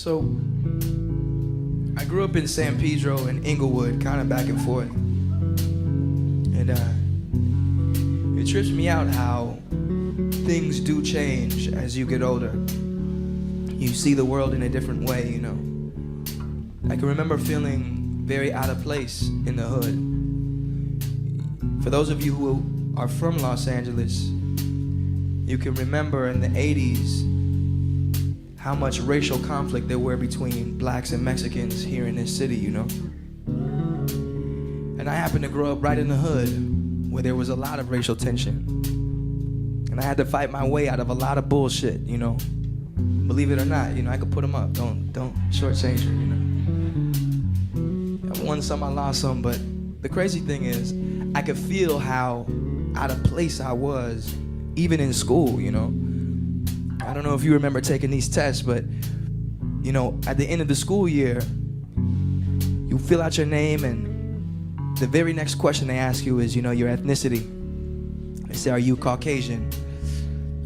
So, I grew up in San Pedro and Inglewood, kind of back and forth. And it trips me out how things do change as you get older. You see the world in a different way, you know. I can remember feeling very out of place in the hood. For those of you who are from Los Angeles, you can remember in the 80s how much racial conflict there were between blacks and Mexicans here in this city, you know. And I happened to grow up right in the hood where there was a lot of racial tension. And I had to fight my way out of a lot of bullshit, you know. Believe it or not, you know, I could put them up. Don't shortchange it, you know. I won some, I lost some, but the crazy thing is I could feel how out of place I was, even in school, you know. I don't know if you remember taking these tests, but, you know, at the end of the school year, you fill out your name, and the very next question they ask you is, you know, your ethnicity. They say, are you Caucasian?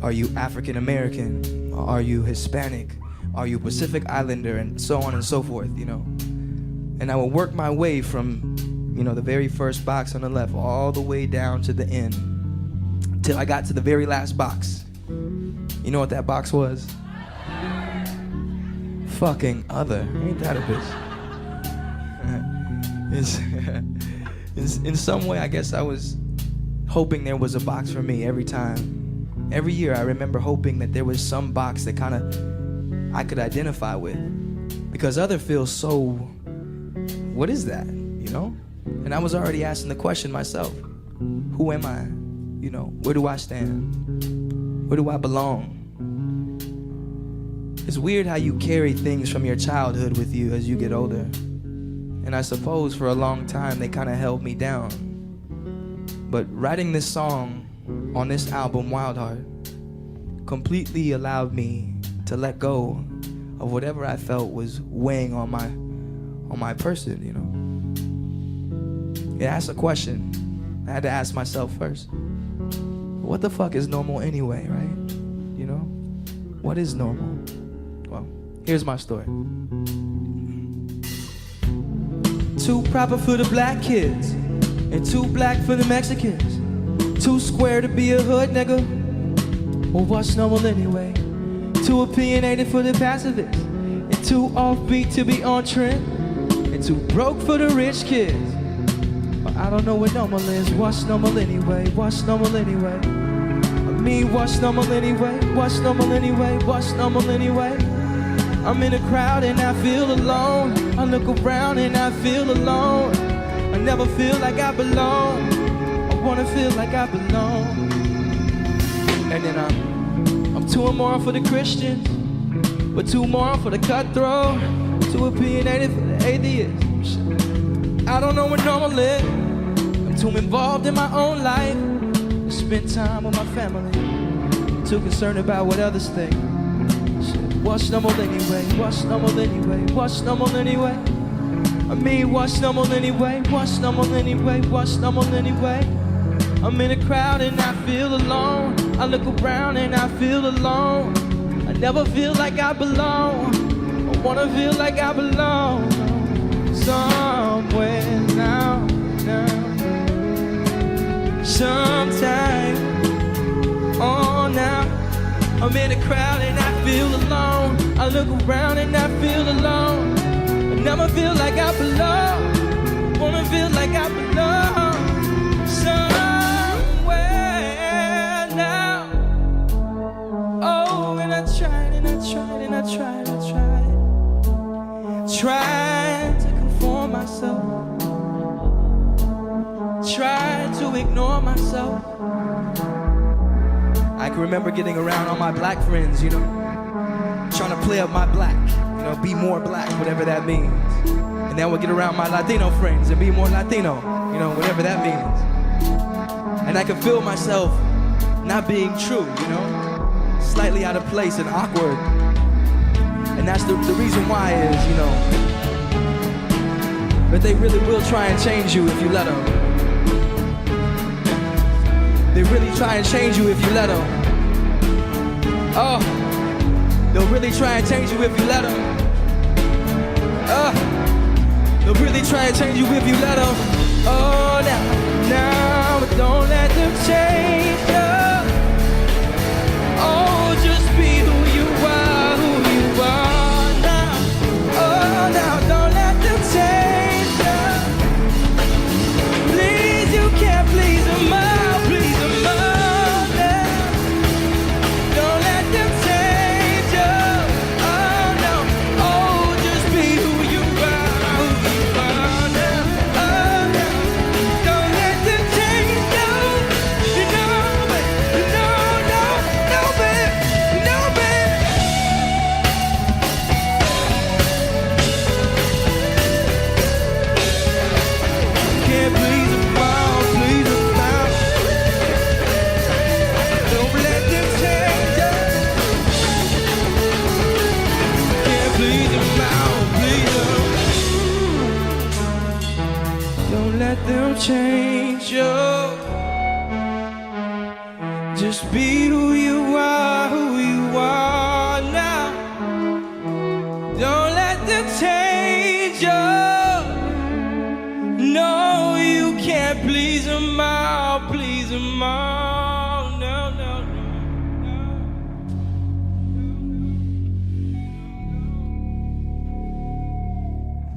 Are you African American? Are you Hispanic? Are you Pacific Islander? And so on and so forth, you know. And I would work my way from, you know, the very first box on the left all the way down to the end till I got to the very last box. You know what that box was? Fucking other. Ain't that a bitch? In some way, I guess I was hoping there was a box for me every time. Every year, I remember hoping that there was some box that kind of I could identify with. Because other feels so, what is that, you know? And I was already asking the question myself. Who am I? You know, where do I stand? Where do I belong? It's weird how you carry things from your childhood with you as you get older. And I suppose for a long time they kind of held me down. But writing this song on this album, Wild Heart, completely allowed me to let go of whatever I felt was weighing on my person, you know. It asked a question I had to ask myself first. What the fuck is normal anyway, right? You know? What is normal? Well, here's my story. Too proper for the black kids, and too black for the Mexicans. Too square to be a hood nigga. Well, what's normal anyway? Too opinionated for the pacifists, and too offbeat to be on trend, and too broke for the rich kids. Well, I don't know what normal is. What's normal anyway? What's normal anyway? I mean, what's normal anyway? What's normal anyway? What's normal anyway? I'm in a crowd and I feel alone. I look around and I feel alone. I never feel like I belong. I wanna feel like I belong. And then I'm too immoral for the Christians, but too moral for the cutthroat, too opinionated for the atheists. I don't know what normal is. I'm too involved in my own life to spend time with my family. I'm too concerned about what others think. What's normal anyway? What's normal anyway? What's normal anyway? I mean, what's normal anyway? What's normal anyway? What's normal anyway? I'm in a crowd and I feel alone. I look around and I feel alone. I never feel like I belong. I wanna feel like I belong. Somewhere now. Sometime. Oh, now. I'm in a crowd and I feel alone. I look around and I feel alone. I never feel like I belong. Wanna feel like I belong. Somewhere now. Oh, and I tried and I tried and I tried and I tried. Tried to conform myself. Tried to ignore myself. I can remember getting around all my black friends, you know, trying to play up my black, you know, be more black, whatever that means. And then I would get around my Latino friends and be more Latino, you know, whatever that means. And I could feel myself not being true, you know, slightly out of place and awkward. And that's the reason why is, you know, but they really will try and change you if you let them. They really try and change you if you let them. Oh, they'll really try and change you if you let them. They'll really try and change you if you let them. Oh, now, but don't let them change you. Oh, just be who you are now. Oh, now, don't let them change you. Please, you can't please them all, please them all now. Don't let them change you. Oh, no. Oh, just be who you are now. Oh, no. Don't let them change you. You know, baby. No, baby. No, baby. Can't please them all, please them all. Don't let them change you. Can't please them all, please them. Don't let them change you. Just be who you are now. Don't let them change you. No, you can't please them all, please them all. No, no, no, no.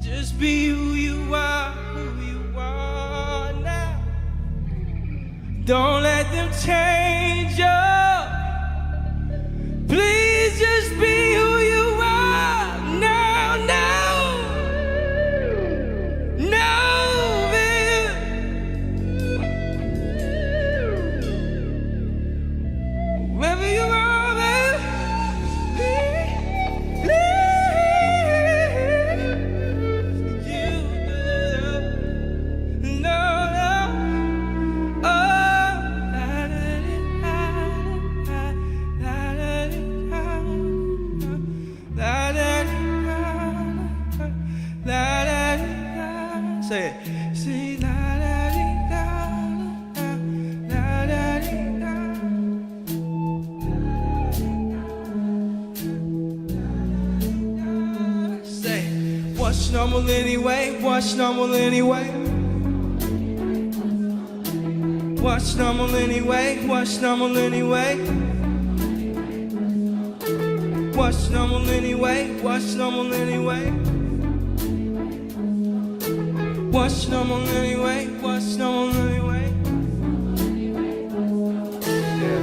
Just be who you are now. Don't let them change you. Please just be who you are now, now. No, baby. Wherever you are, baby. Please, you no, no. Oh, say it. See, la da dee da, la da dee da. Say, what's normal anyway? What's normal anyway? What's normal anyway? What's normal anyway? What's normal anyway? What's normal anyway? What's normal anyway? What's normal anyway? Yeah.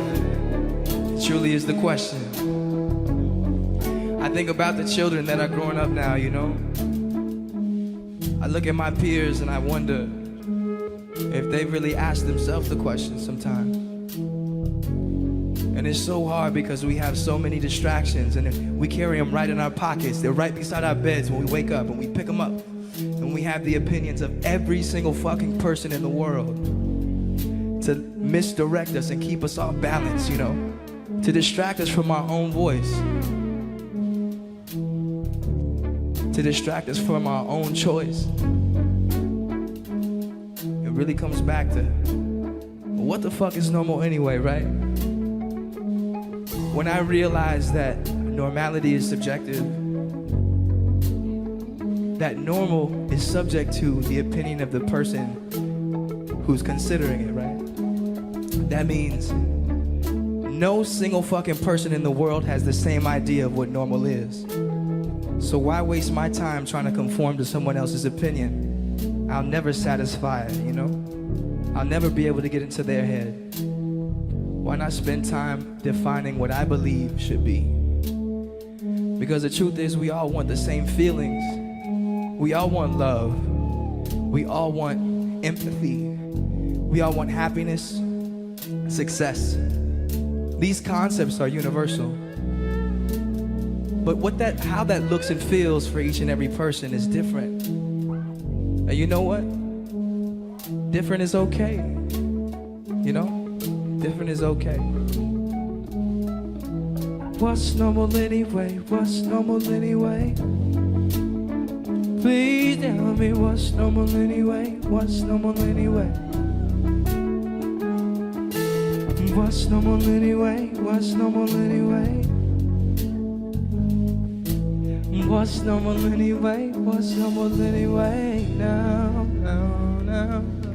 Truly is the question. I think about the children that are growing up now, you know. I look at my peers and I wonder if they really ask themselves the question sometimes. And it's so hard because we have so many distractions and we carry them right in our pockets. They're right beside our beds when we wake up and we pick them up. And we have the opinions of every single fucking person in the world to misdirect us and keep us off balance, you know, to distract us from our own voice, to distract us from our own choice. It really comes back to, well, what the fuck is normal anyway, right? When I realized that normality is subjective, that normal is subject to the opinion of the person who's considering it, right? That means no single fucking person in the world has the same idea of what normal is. So why waste my time trying to conform to someone else's opinion? I'll never satisfy it, you know? I'll never be able to get into their head. Why not spend time defining what I believe should be? Because the truth is, we all want the same feelings. We all want love. We all want empathy. We all want happiness, success. These concepts are universal. But how that looks and feels for each and every person is different. And you know what? Different is okay. You know? Different is okay. What's normal anyway? What's normal anyway? Please tell me what's normal anyway? What's normal anyway? What's normal anyway? What's normal anyway? What's normal anyway? What's normal anyway? Now, now, now.